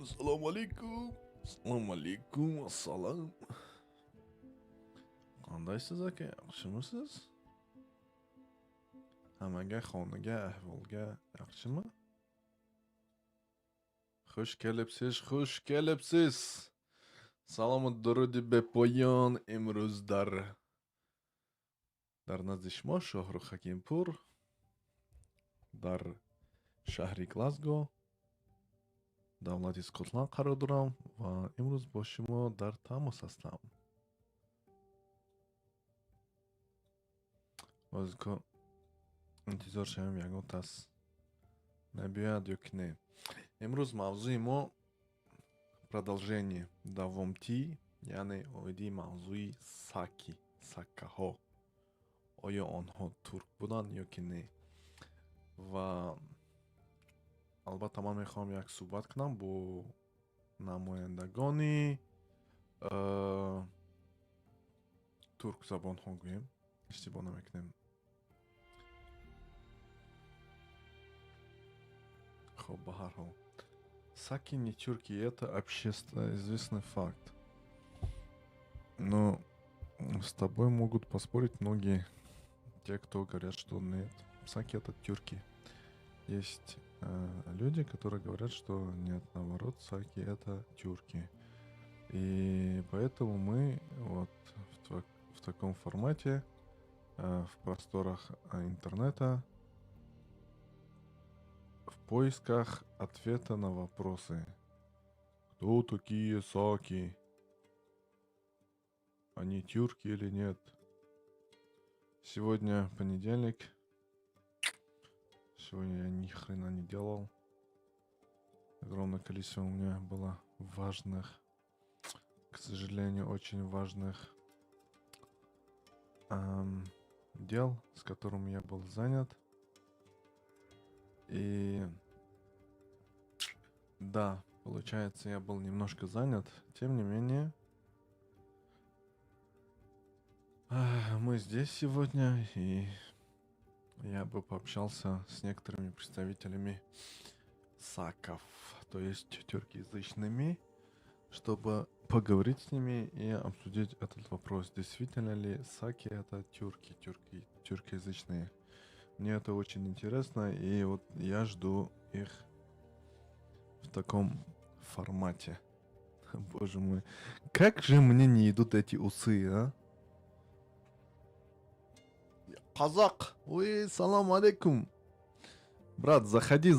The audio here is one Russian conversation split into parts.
Assalomu alaykum. Assalomu alaykum. Assalom. Qandaysiz aka? Yaxshimisiz? Hammaga, xonaga, ahvolga yaxshimi? Xush kelibsiz, xush kelibsiz. Salom duruди bepoyon imroz дар назди шумо шоҳру Хакимпур дар шаҳри Глазго давлати Скотланд қарор дорам ва имрӯз бо шумо дар тамос ҳастам. Озко интизор шавем ягон тас набиёяд ё ки не. Имрӯз мавзӯи мо продолжение давомтӣ, яъне оиди мавзӯи саки, саккаҳо. Оё онҳо турк буданд ё ки не? Ва албатта ман мехоҳам як суҳбат кунам бо намояндагони туркзабонҳо гӯем, иштибоҳ намекунем. Хоб, ба ҳар ҳол. Саки не тюрки — это общеизвестный факт. Но с тобой могут поспорить многие те, кто говорят, что нет, саки — это тюрки. Есть люди, которые говорят, что нет, наоборот, саки — это тюрки. И поэтому мы вот в таком формате, в просторах интернета, в поисках ответа на вопросы. Кто такие саки? Они тюрки или нет? Сегодня понедельник. Сегодня я ни хрена не делал. Огромное количество у меня было важных, к сожалению, очень важных дел, с которыми я был занят. И да, получается, я был немножко занят. Тем не менее, мы здесь сегодня, и я бы пообщался с некоторыми представителями саков, то есть тюркоязычными, чтобы поговорить с ними и обсудить этот вопрос. Действительно ли саки — это тюркоязычные? Мне это очень интересно, и вот я жду их в таком формате. Боже мой, как же мне не идут эти усы, а? Казак, ой, салам алейкум. Брат, заходи,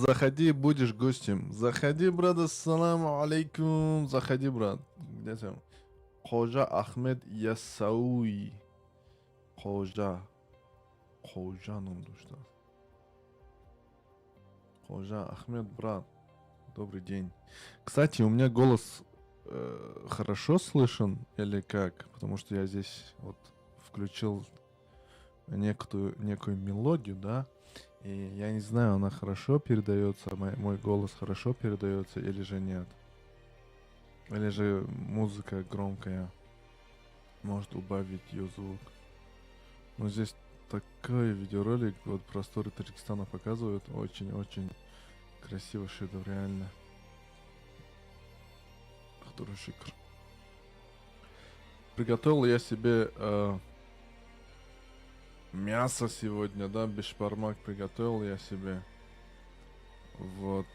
будешь гостем. Заходи, брат, ассаламу алейкум. Заходи, брат. Где ты? Хожа Ахмед Ясауи. Хожа ну что? Хожа Ахмед, брат. Добрый день. Кстати, у меня голос хорошо слышен или как? Потому что я здесь вот включил некую мелодию, да? И я не знаю, она хорошо передается, мой голос хорошо передается или же нет. Или же музыка громкая. Может убавить ее звук. Но здесь такой видеоролик, вот просторы Таджикистана показывают. Очень-очень красиво, шедевр, реально. Который шикар. Приготовил я себе мясо сегодня, да, бешбармак приготовил я себе. Вот.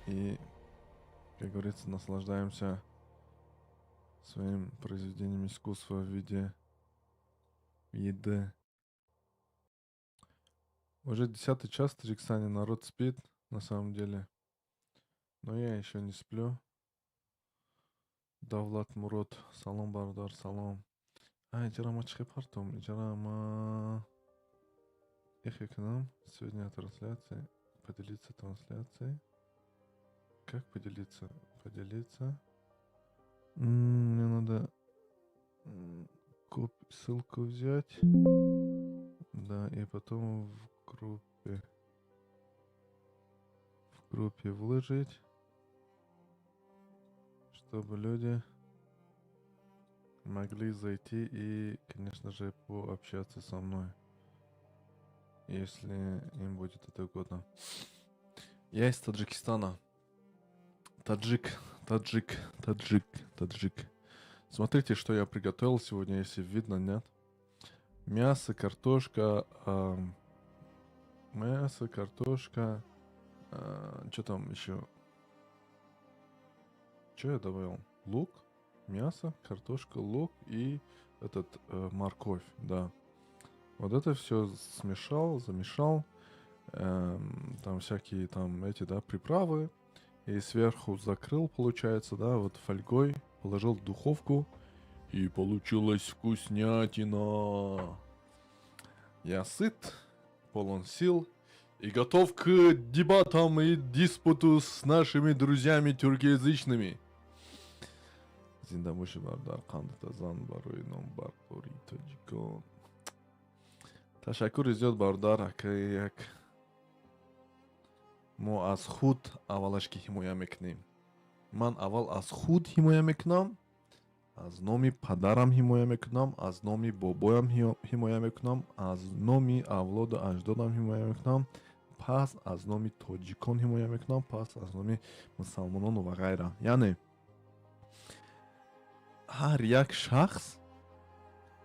И, как говорится, наслаждаемся своим произведением искусства в виде еды. Уже 10-й час в Таджикистане, народ спит, на самом деле. Но я еще не сплю. Давлат Мурод, салом бардар, салом. Ijara чхепартум, ijara их эконом. Сегодня трансляция. Поделиться трансляцией. Как поделиться? Поделиться. Мне надо ссылку взять. Да, и потом в группе выложить, чтобы люди могли зайти и, конечно же, пообщаться со мной, если им будет это угодно. Я из Таджикистана. Таджик Таджик, таджик, таджик. Смотрите, что я приготовил сегодня, если видно, нет. Мясо, картошка, мясо, картошка, что там еще? Что я добавил? Лук, мясо, картошка, лук и морковь, да. Вот это все смешал, замешал. Там всякие там эти, да, приправы. И сверху закрыл, получается, да, вот фольгой. Положил в духовку. И получилась вкуснятина. Я сыт, полон сил и готов к дебатам и диспуту с нашими друзьями тюркоязычными. Зиндабоши бардар қандтазан барои номбардори тоҷикон. Ташаккури зиёд бародар ака, як мо аз худ аввалаш ки ҳимоя мекунем. Ман аввал аз худ ҳимоя мекунам, аз номи падарам ҳимоя мекунам, аз номи бобоям ҳимоя мекунам, аз номи авлоду аҷдодам ҳимоя мекунам, пас аз номи тоҷикон ҳимоя мекунам, пас аз номи мусалмонону ва ғайра. Яъне ҳар як шахс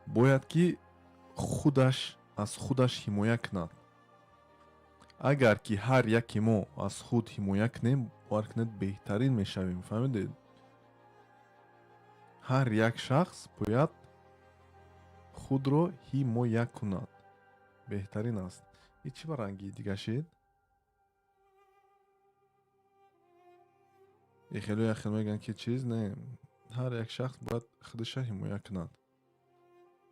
бояд ки аз худаш ҳимоя кунад. Агар ки ҳар яки мо аз худ ҳимоя кунем, бовар кунед беҳтарин мешавем. Фаҳмидед? ҳар як шахс бояд худро ҳимоя кунад. Беҳтарин аст. И чӣ ба ранги дига шид? И хело мегӯянд ки чиз не. ҳар як шахс бояд худеша ҳимоя кунад.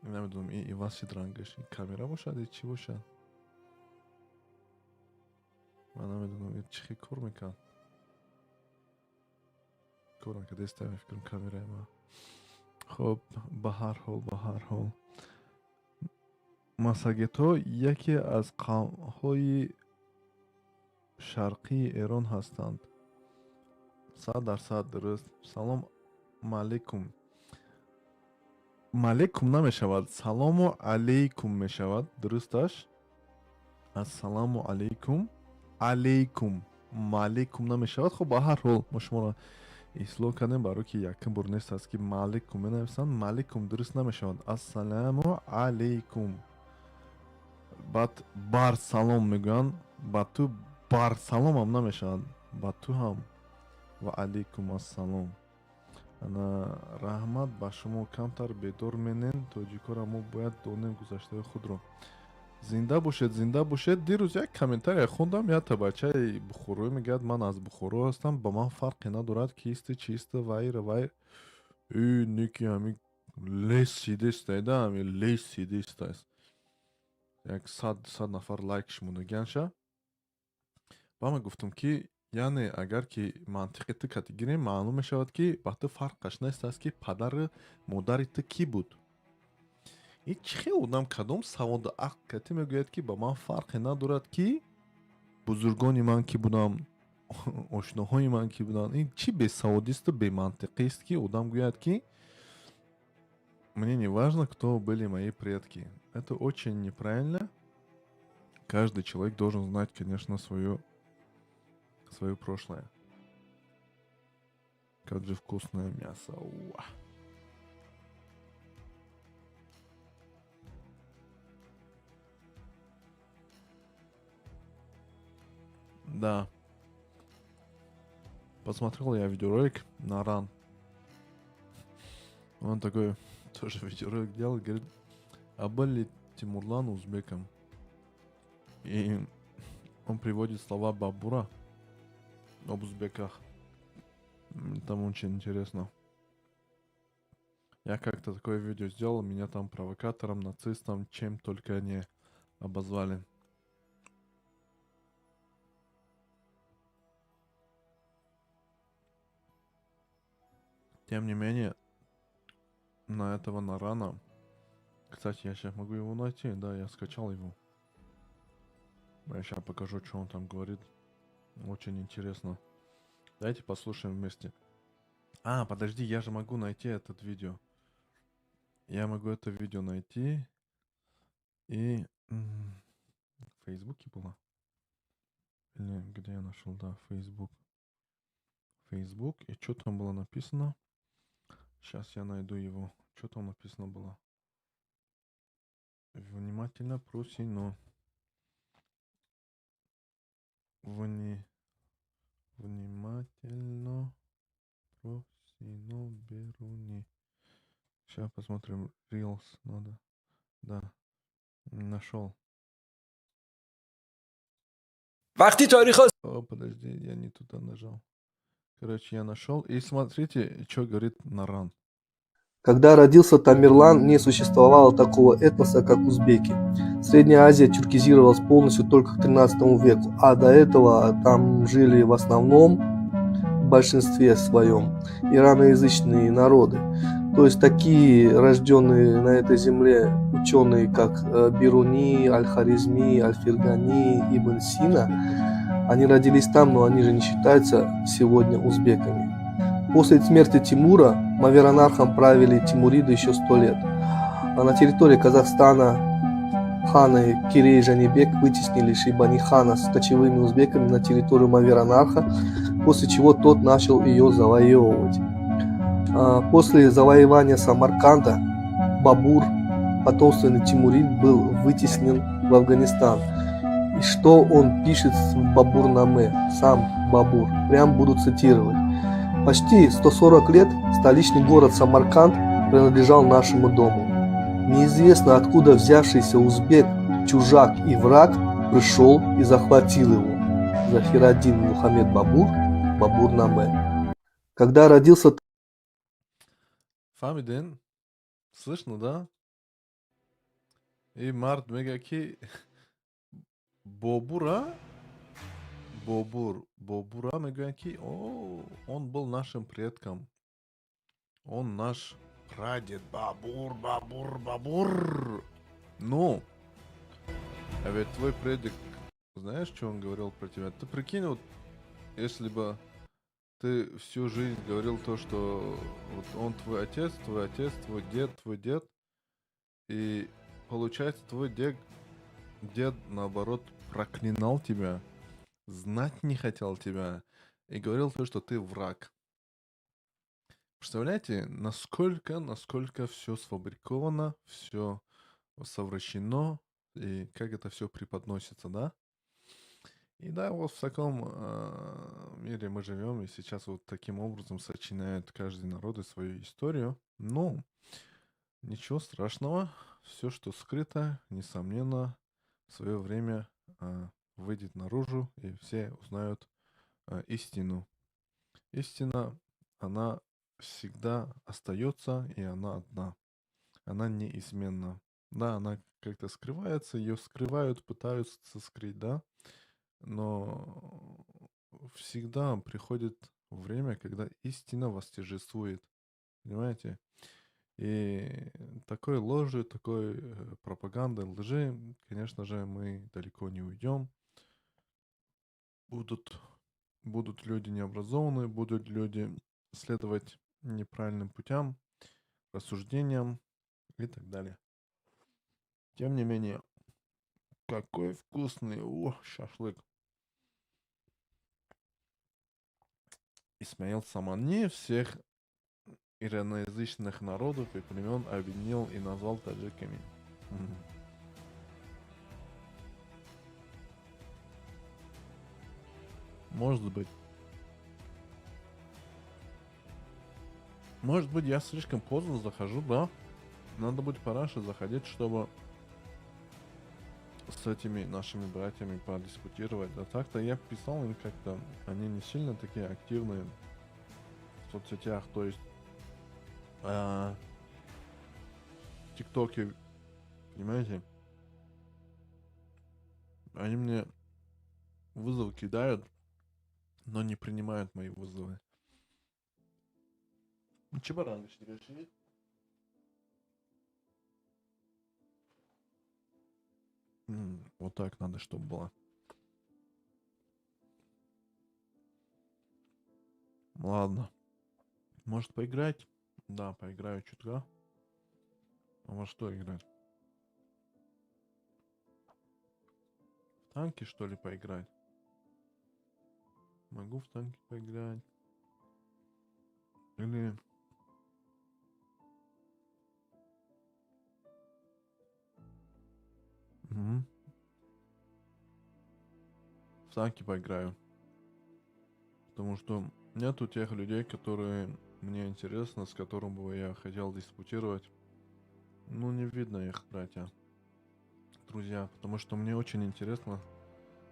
Намедонам ин иваз шид рангаш. Ин камера бошад ё чӣ бошад? Ман намедонам ин чӣ хел кор мекард. Кор накард, я фикрам камераи ман. Хоб, ба ҳар ҳол масагетҳо яке аз қавмҳои шарқии Эрон ҳастанд. 100% дуруст. Салом алейкум. Малейкум намешавад, салому алейкум мешавад. Дурусташ? Ассаламу алейкум. Алейкум. Малейкум намешавад. Хоб ба ҳар ҳол мо шуморо ислоҳ кардем барои ки якин бор нест аст ки малейкум менависанд. Малейкум дуруст намешавад. Ассаламу алейкум. баъд бар салом мегӯянд. Ба ту бар салом ҳам намешавад. Ба ту ҳам ва алейкум ассалом. Ана раҳмат ба шумо. Камтар бедор менен. Тоҷикора мо бояд донем гузаштаи худро. Зинда бошед, зинда бошед. Дирӯз як комментария хондам. Як табачаи Бухороӣ мегӯяд ман аз Бухоро ҳастам. Ба ман фарқе надорад кисти чисти вайр. Неки ҳамин лес сидист айда, ҳамин лес сидист аст. Як 100 нафар лайкш монаган ша. Ба ман гуфтам ки яъне агар ки мантиқи ту кати гирем, маълум мешавад ки ба ту фарқаш нест аст ки падару модари ту кӣ буд. И чӣ хел одам кадом саводу ақл кати мегӯяд ки ба ман фарқе надорад ки бузургони ман кӣ будам, ошноҳои ман кӣ буданд. Ин чӣ бесаводисту бемантиқист ки одам гӯяд ки мне не важно, кто были мои предки. Это очень неправильно. Каждый человек должен знать, конечно, свое прошлое. Как же вкусное мясо. Уа. Да. Посмотрел я видеоролик на Ран. Он такой тоже видеоролик делал, говорит, а был ли Тимурлан узбеком? И он приводит слова Бабура об узбеках. Там очень интересно. Я как-то такое видео сделал, меня там провокатором, нацистом, чем только не обозвали. Тем не менее, на этого Нарана, кстати, я сейчас могу его найти, да, я скачал его. Я сейчас покажу, что он там говорит. Очень интересно. Давайте послушаем вместе. Подожди, я же могу найти это видео. Я могу это видео найти. И в Фейсбуке было? Или где я нашел? Да, Фейсбук. Facebook. И что там было написано? Сейчас я найду его. Что там написано было? Внимательно просину. Внимательно просину Беруни. Сейчас посмотрим. Reels надо. Да. Нашел. وقتی تاریخ О, подожди, я не туда нажал. Короче, я нашел. И смотрите, что говорит Наран. Когда родился Тамерлан, не существовало такого этноса, как узбеки. Средняя Азия тюркизировалась полностью только к XIII веку, а до этого там жили в основном, в большинстве своем, ираноязычные народы. То есть такие рожденные на этой земле ученые, как Бируни, Аль-Харизми, Аль-Фергани, Ибн Сина, они родились там, но они же не считаются сегодня узбеками. После смерти Тимура маверанархом правили тимуриды еще 100 лет. А на территории Казахстана ханы Кирей и Жанибек вытеснили Шейбани-хана с кочевыми узбеками на территорию маверанарха, после чего тот начал ее завоевывать. После завоевания Самарканда Бабур, потомственный тимурид, был вытеснен в Афганистан. И что он пишет в Бабурнаме, сам Бабур, прям буду цитировать. Почти 140 лет столичный город Самарканд принадлежал нашему дому. Неизвестно откуда взявшийся узбек, чужак и враг пришел и захватил его. Захираддин Мухаммед Бабур, Бабурнаме. Когда родился Фамидин, слышно, да? И Март Мегаки Бобура? Бобура Мегаки, он был нашим предком. Он наш прадед. Бабур. Ну, а ведь твой предок, знаешь, что он говорил про тебя? Ты прикинь, вот, если бы ты всю жизнь говорил то, что вот он твой отец, твой дед, и получается твой дед наоборот проклинал тебя, знать не хотел тебя и говорил то, что ты враг. Представляете, насколько все сфабриковано, все совращено, и как это все преподносится, да? И да, вот в таком мире мы живем, и сейчас вот таким образом сочиняет каждый народ свою историю. Но ничего страшного, все, что скрыто, несомненно, в свое время выйдет наружу, и все узнают истину. Истина, она всегда остается, и она одна. Она неизменна. Да, она как-то скрывается, ее скрывают, пытаются скрыть, да. Но всегда приходит время, когда истина восторжествует. Понимаете? И такой ложи, такой пропаганды, лжи, конечно же, мы далеко не уйдем. Будут люди необразованные, будут люди следовать неправильным путям, рассуждениям и так далее. Тем не менее, какой вкусный шашлык. Исмаил Самани всех ираноязычных народов и племен объединил и назвал таджиками. Может быть. Может быть, я слишком поздно захожу, да? Надо будет пораньше заходить, чтобы с этими нашими братьями подискутировать. А так-то я писал им как-то, они не сильно такие активные в соцсетях, то есть в ТикТоке, понимаете? Они мне вызовы кидают, но не принимают мои вызовы. Чебарангыш, решили? Вот так надо, чтобы было. Ладно. Может поиграть? Да, поиграю чутка. А во что играть? В танки, что ли, поиграть? Могу в танки поиграть. Или... Мгм. В танки поиграю. Потому что нету тех людей, которые мне интересно, с которым бы я хотел диспутировать. Ну, не видно их, братья, друзья. Потому что мне очень интересно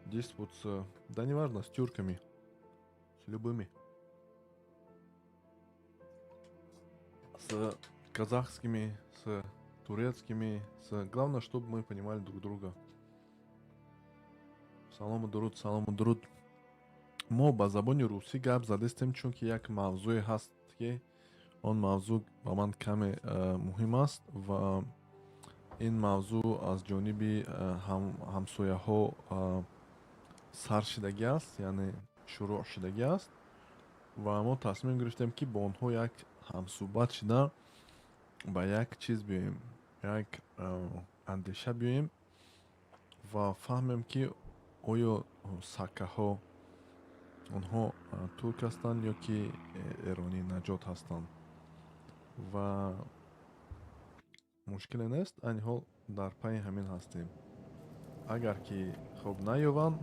диспут с... Да неважно, с тюрками. С любыми. С казахскими, с турецкими. Главное, чтобы мы понимали друг друга. Салому дуруд. мо ба забони русӣ гап задистем, чунки як мавзӯе ҳаст, ки он мавзӯъ ба ман каме муҳим аст ва ин мавзӯъ аз ҷониби ҳамсояҳо сар шидагӣ аст, яъне шурӯъ шидагӣ аст ва мо тасмим гирифтем, ки бо онҳо як ҳамсӯҳбат шида ба як чиз биёем, як андеша биёем ва фаҳмем, ки оё сакаҳо онҳо турк ҳастанд ё ки эронӣ наҷот ҳастанд. Ва мушкиле нест, айни ҳол дар пайи ҳамин ҳастем. Агар ки хоб наёванд,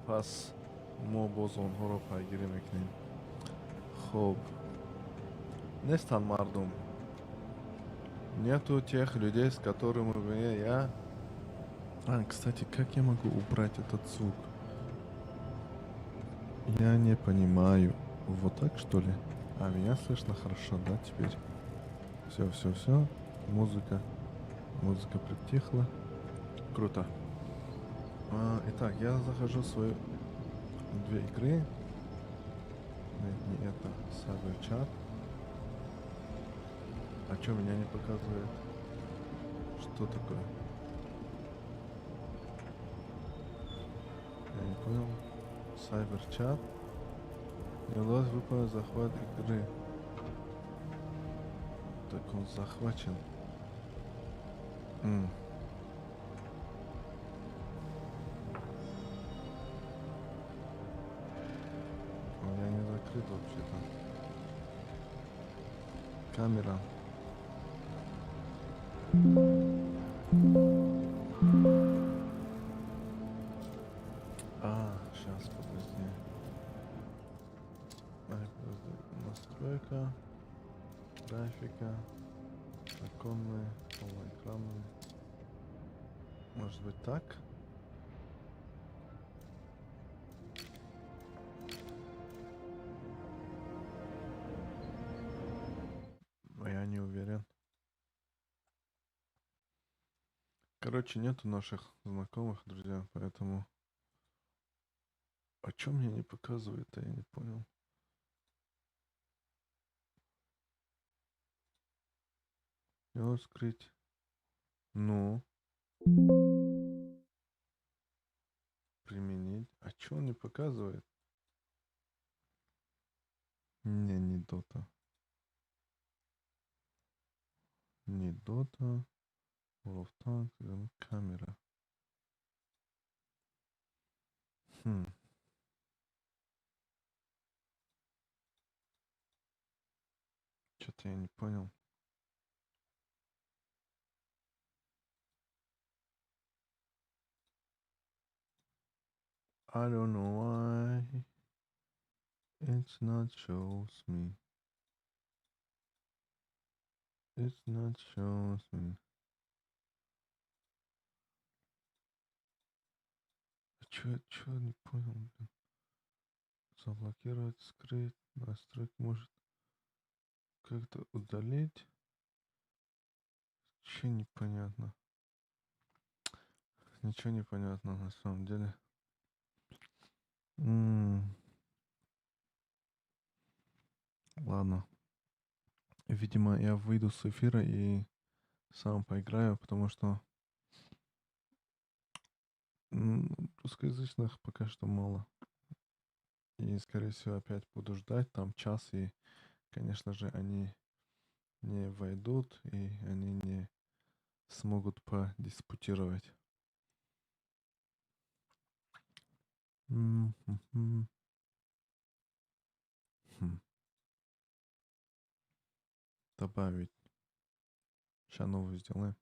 пас мо боз онҳоро пайгирӣ мекунем. Хоб, нестанд мардум. Нету тех людей, с которыми бы я... Кстати, как я могу убрать этот звук? Я не понимаю. Вот так, что ли? Меня слышно хорошо, да, теперь? Все. Музыка притихла. Круто. Итак, я захожу в свои две игры. Нет, не это. Cyberchat. А что меня не показывает? Что такое? Я не понял. Cyberchat. Не удалось выполнить захват игры. Так он захвачен. Я не закрыт вообще-то. Камера. Сейчас, подожди. Настройка. Графика. Оконные. Полноэкранные. Может быть так? Я не уверен. Короче, нету наших знакомых, друзья, поэтому... А чё мне не показывает-то, я не понял. Его скрыть. Ну. Применить. А чё он не показывает? Не дота. Не дота. World of Tanks. Камера. Что-то я не понял. I don't know why it's not shows me. It's not shows me. Чё не понял, блин. Заблокировать, скрыть, настройки, может как-то удалить. Чё непонятно. Ничего не понятно на самом деле. Ладно. Видимо, я выйду с эфира и сам поиграю, потому что русскоязычных пока что мало. И, скорее всего, опять буду ждать там час, и, конечно же, они не войдут, и они не смогут подиспутировать. Добавить. Сейчас новую сделаем.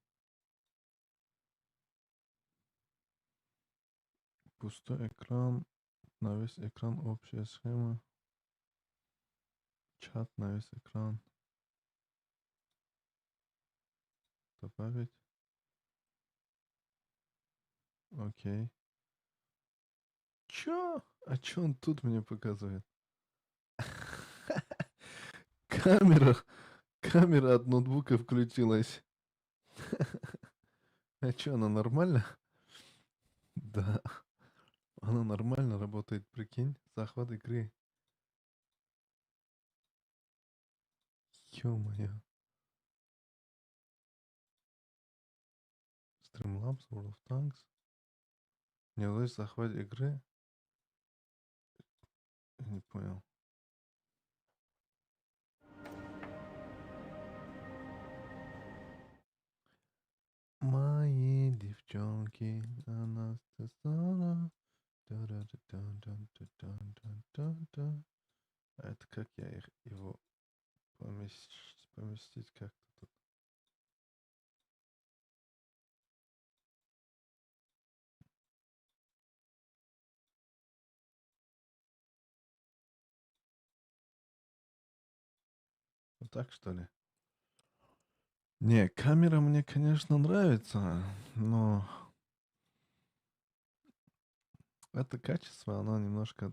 Пустой экран. На весь экран общая схема. Чат на весь экран. Добавить. Окей. Чё? А чё он тут мне показывает? Камера. Камера от ноутбука включилась. А чё, она нормально? Да. Она нормально работает, прикинь. Захват игры. Ё-моё. Streamlabs, World of Tanks. Не удалось захват игры. Я не понял. Мои девчонки, она стесана. Да-да-да-да-да-да-да-да. А это как я его поместить как-то тут? Вот так, что ли? Не, камера мне, конечно, нравится, но это качество, оно немножко...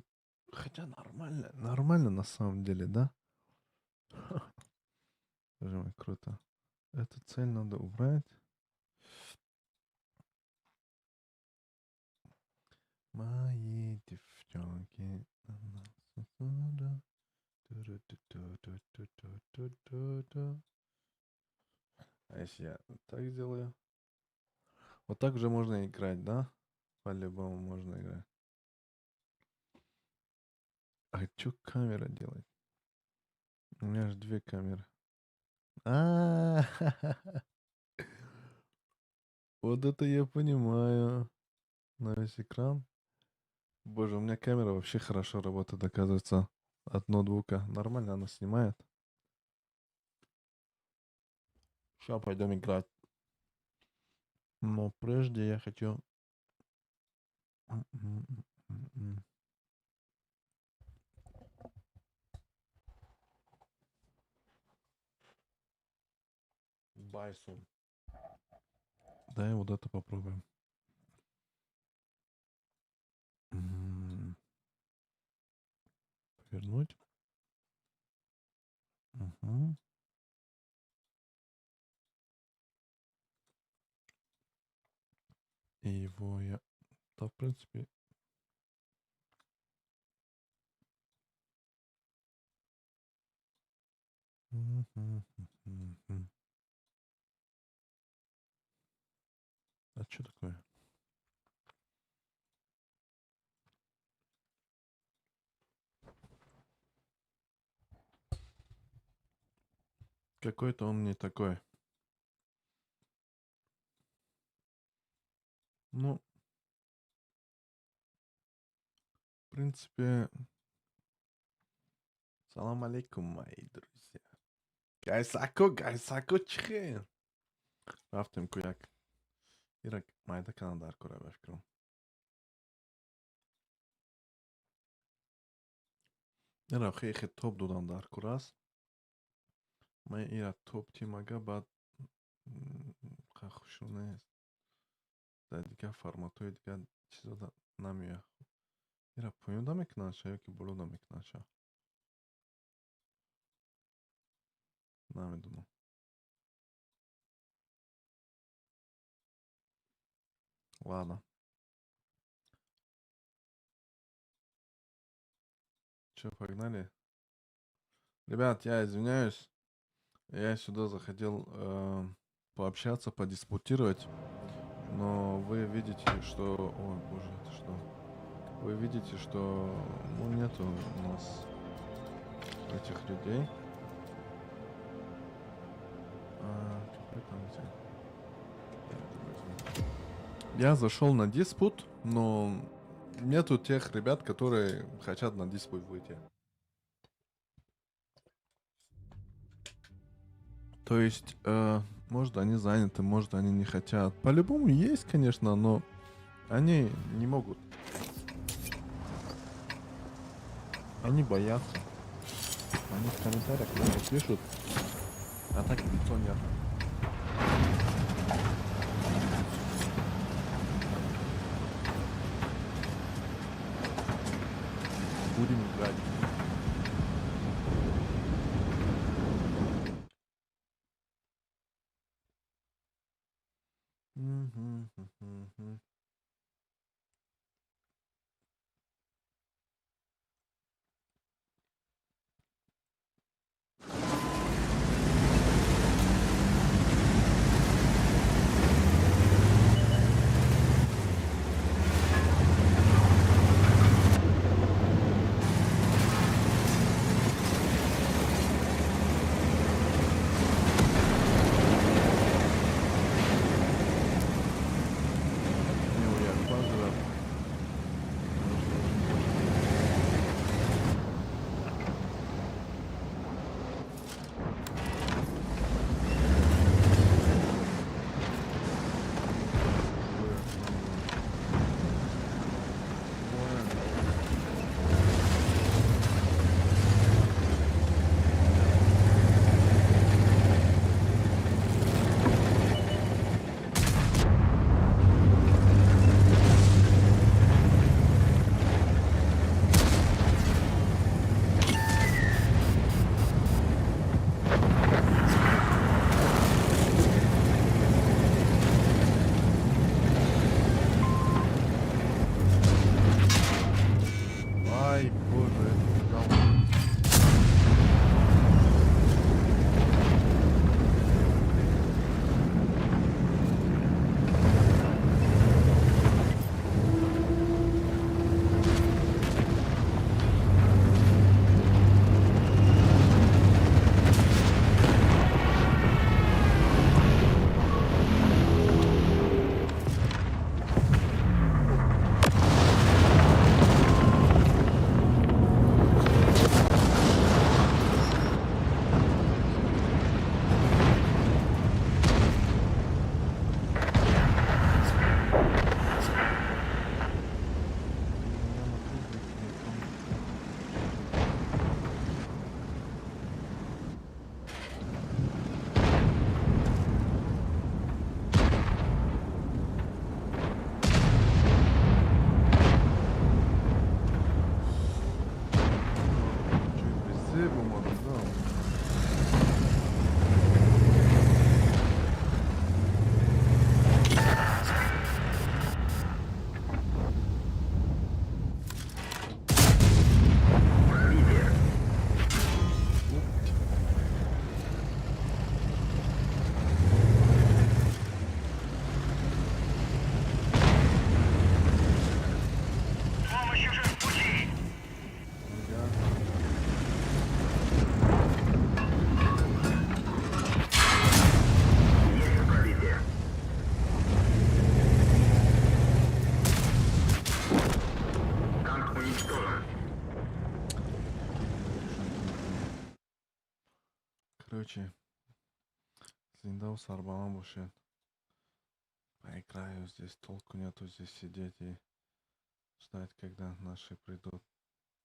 Хотя нормально, нормально на самом деле, да? Боже мой, круто. Эту цель надо убрать. Мои девчонки. А если я так сделаю? Вот так же можно играть, да? По-любому можно играть. А что камера делает? У меня же две камеры. А, вот это я понимаю. На весь экран. Боже, у меня камера вообще хорошо работает, оказывается, от ноутбука. Нормально она снимает. Сейчас пойдем играть. Но прежде я хочу... Байсон. Дай вот это попробуем. Повернуть. Угу. И его я... Да, в принципе... А что такое? Какой-то он не такой. Ну, в принципе... Салам алейкум, мои друзья. Gaysaku chiqing. Raftim kuyak. Irak mayda kanallar ko'ra fikrim. Era xeyxi top dodandar kuras. May ira top timaga bad хахушуне да дига форматои дига чизода намея. Ира поёнда мекунаша ёки болода мекунаша? Намедунам. Ладно. Чё, погнали? Ребят, я извиняюсь. Я сюда заходил пообщаться, подиспутировать. Но вы видите, что... Ой, боже, это что? Вы видите, что ну, нету у нас этих людей. Какой там где? Я зашел на диспут, но нету тех ребят, которые хотят на диспут выйти. То есть, может, они заняты, может, они не хотят. По-любому есть, конечно, но они не могут. Они боятся. Они в комментариях много пишут, а так лицо нет. Будем играть. Мгм, мгм, мгм. Не уехал, живет. Ай, боже, жалко. У меня на круглых нету. Чуть без можно, да? Ага. Короче, Синдау с Арбаном ушел. Поиграю здесь, толку нету здесь сидеть и ждать, когда наши придут.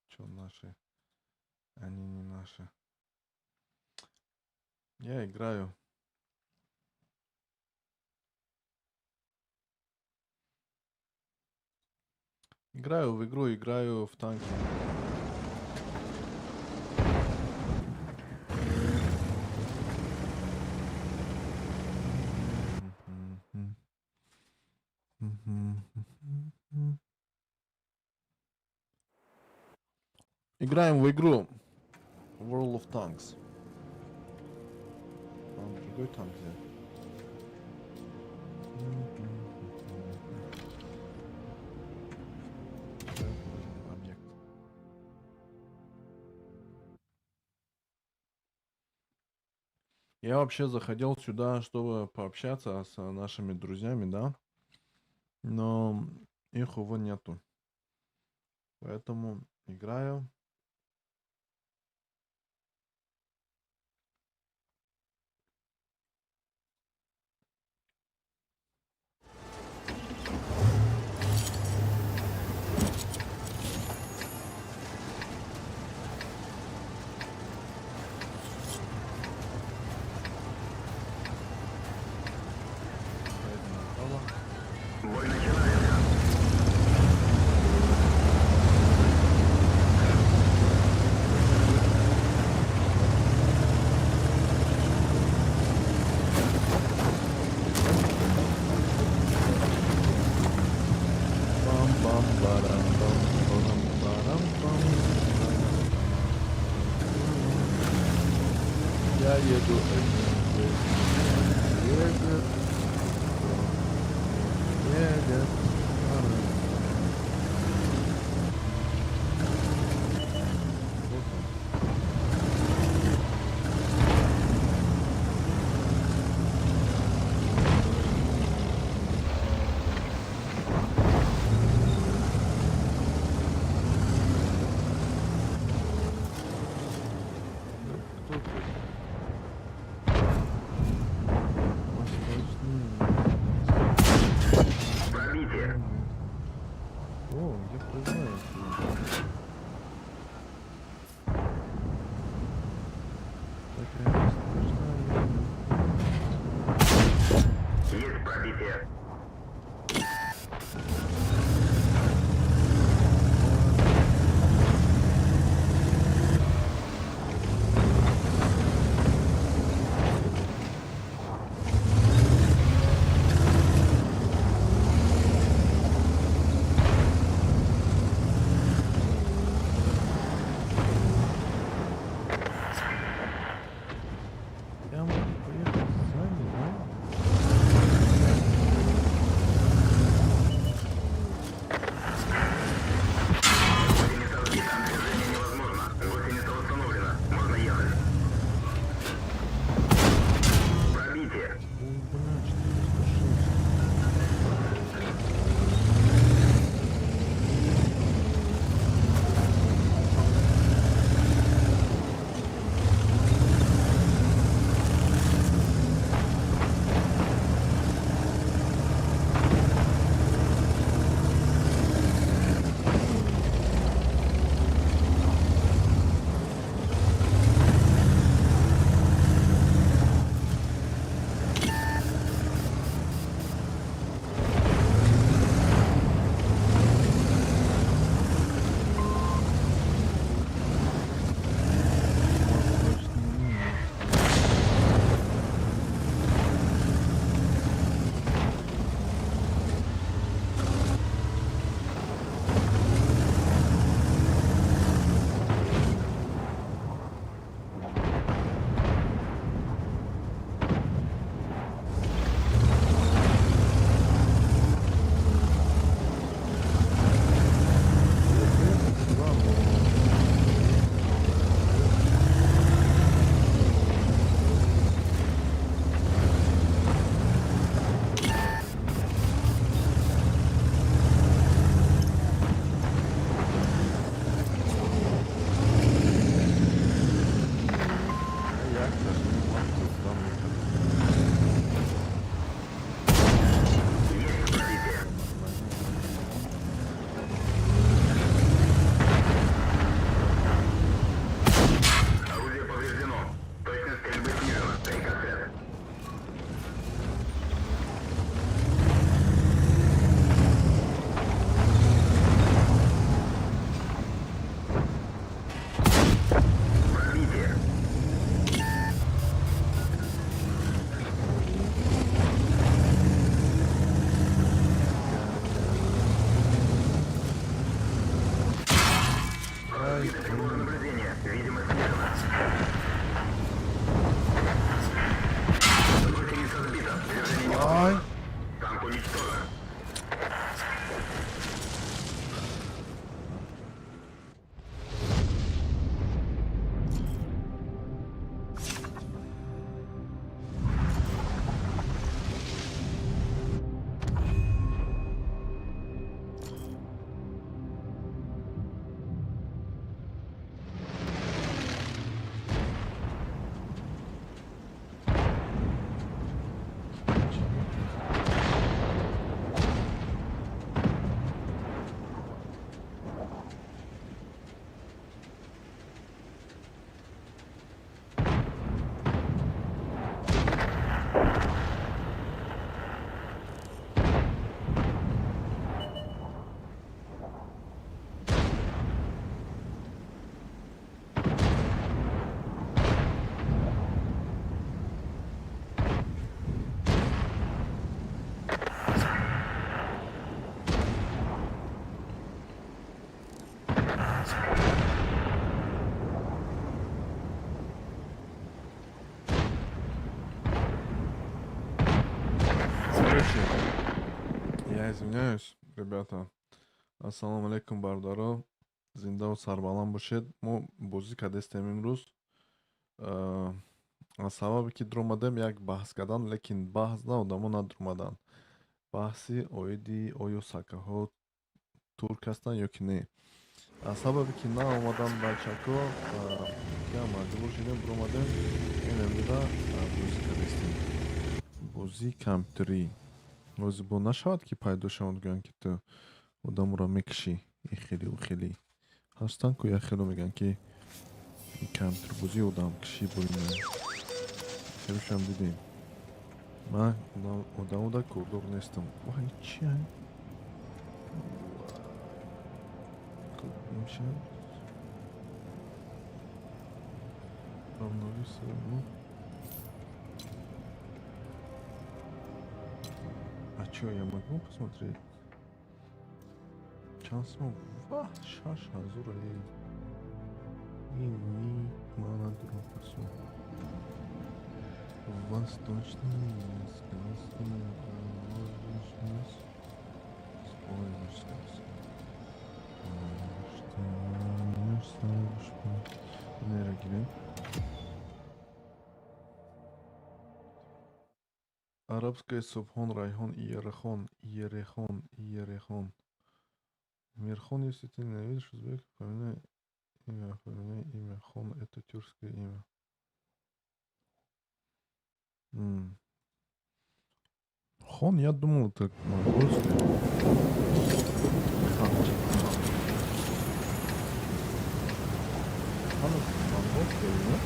Чё наши? Они не наши. Я играю. Играю в игру, играю в танки. Играем в игру World of Tanks. Там другой танк взять. Объект. Я вообще заходил сюда, чтобы пообщаться с нашими друзьями, да? Но их, увы, нету. Поэтому играю. Я еду. Едет. Едет. Кто тут? Пробитие. О, я понимаю. Такая страшная. Есть пробитие. Я могу поехать сзади, да? Гусеница сбита, движение невозможно. Гусеница установлена. Можно ехать. Пробитие. Ой, бля, 406. Есть пробитие. Орудие повреждено. Точность стрельбы снижена. Приказ. Пробитие. Я извиняюсь, ребята. Ассаламу алейкум, бардаро. Зинда сарбалан бошед. Мо бозӣ кардестем имрӯз. Аз сабабе ки дуромадем як баҳс кардан, лекин баҳс на одамо надурмадан. Баҳси оиди оё сакаҳо турк ҳастанд ё ки не. Аз сабабе ки наомадан бачако, я маҷбур шудем дуромадем. Инамида бозӣ кардестем. Бозӣ компютерӣ. Рози бо нашавад ки пайдо шаванд, гӯянд ки ту одамро мекишӣ. Ихели ухели. Ҳастанд ку яхело мегӯянд ки компютербозӣ одамкишӣ буринае. Хелошам дидем. Ман одамода кордор нестам. Вай чия? Мешавад? Равновесие, ну. А чё, я могу посмотреть? Чансмо? Ва, 6000 лей. И мало дропасу. Восточный, сказанный, возможно, спойлерский. Что энергия. Арабская Субхон Райхон Иерехон. Мирхон, если ты ненавидишь узбек, поменяй имя. Хон — это тюркское имя. Хон, я думал, это монгольское. Хан — это монгольское имя.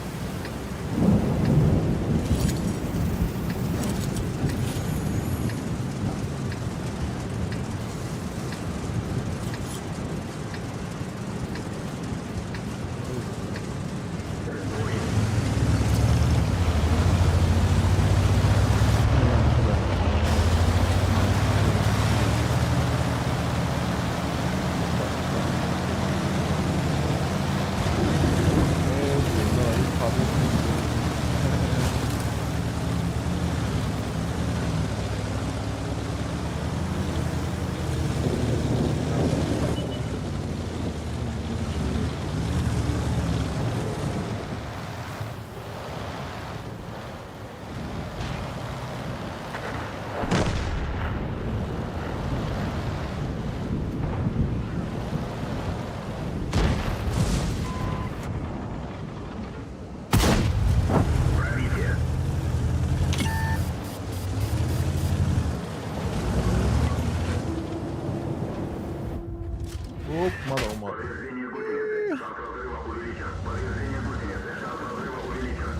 Оп, мало. Повреждение гусеницы. Шанс разрыва увеличен. Повреждение гусеницы. Шанс разрыва увеличен.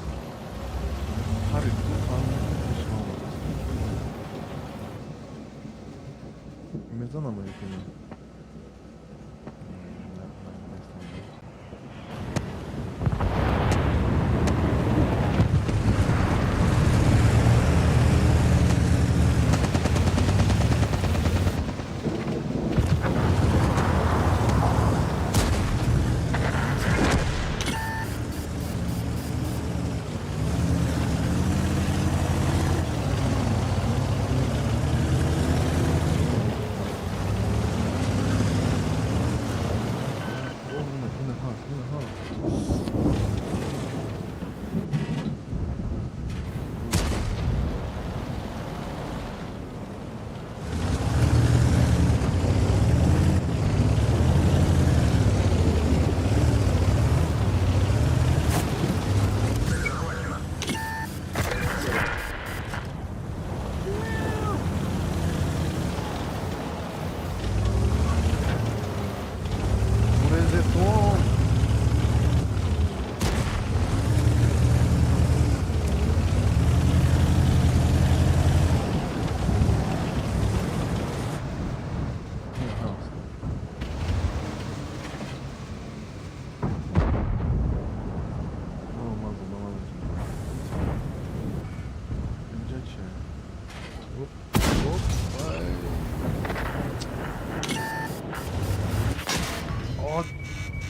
Харри, туфан мезона мы это.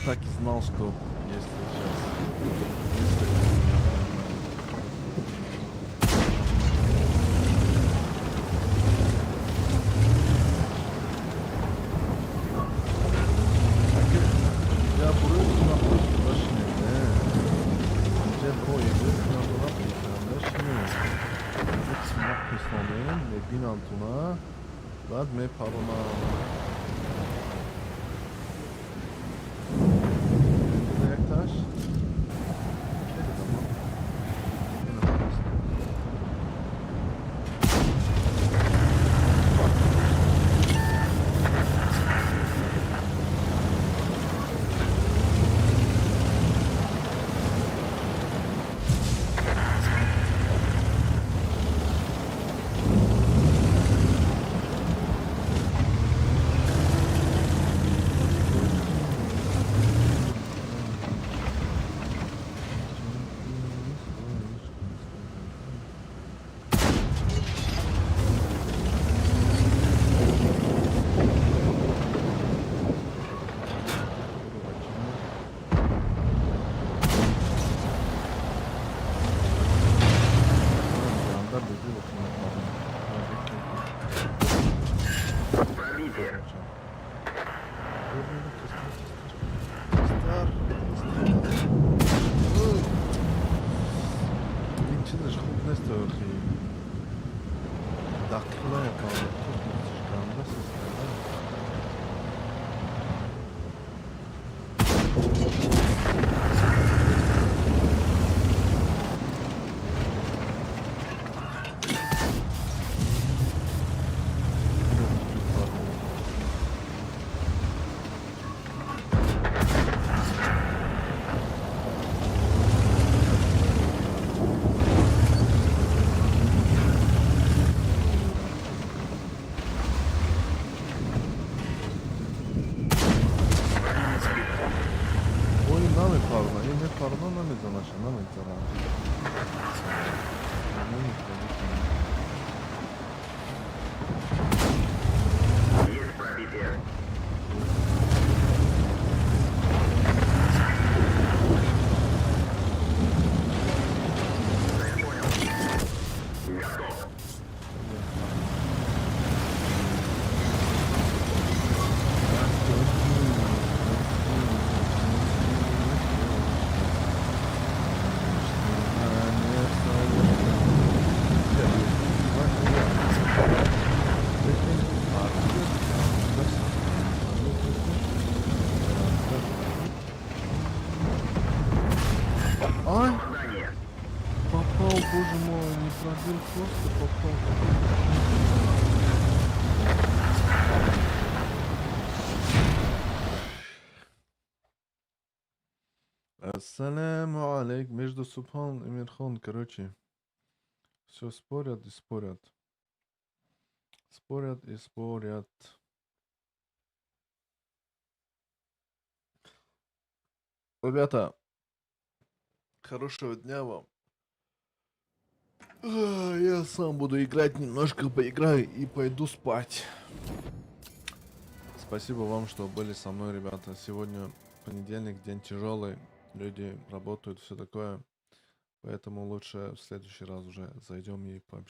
Так и знал, что если сейчас... Pistol'dayım ve bin altına verme parona. Kendine yaklaş. Kedi tamam. Yine parasını. Пробитие. Linçin de çok neste yok iyi. Dakikada yapalım. Çıkarında sesler. Ой, нами парно, и не парно, нами за наше, нами за наше. Есть пробитие. Я понял. Готов. Ай, Попадание. попал, боже мой, не пробил, просто попал. Ассаляму алейк. Между Субхан и Мирхон, короче. Все спорят и спорят. Спорят и спорят. Ребята, хорошего дня вам. Я сам буду играть немножко, поиграю и пойду спать. Спасибо вам, что были со мной, ребята. Сегодня понедельник, день тяжелый. Люди работают, все такое. Поэтому лучше в следующий раз уже зайдем и пообщаемся.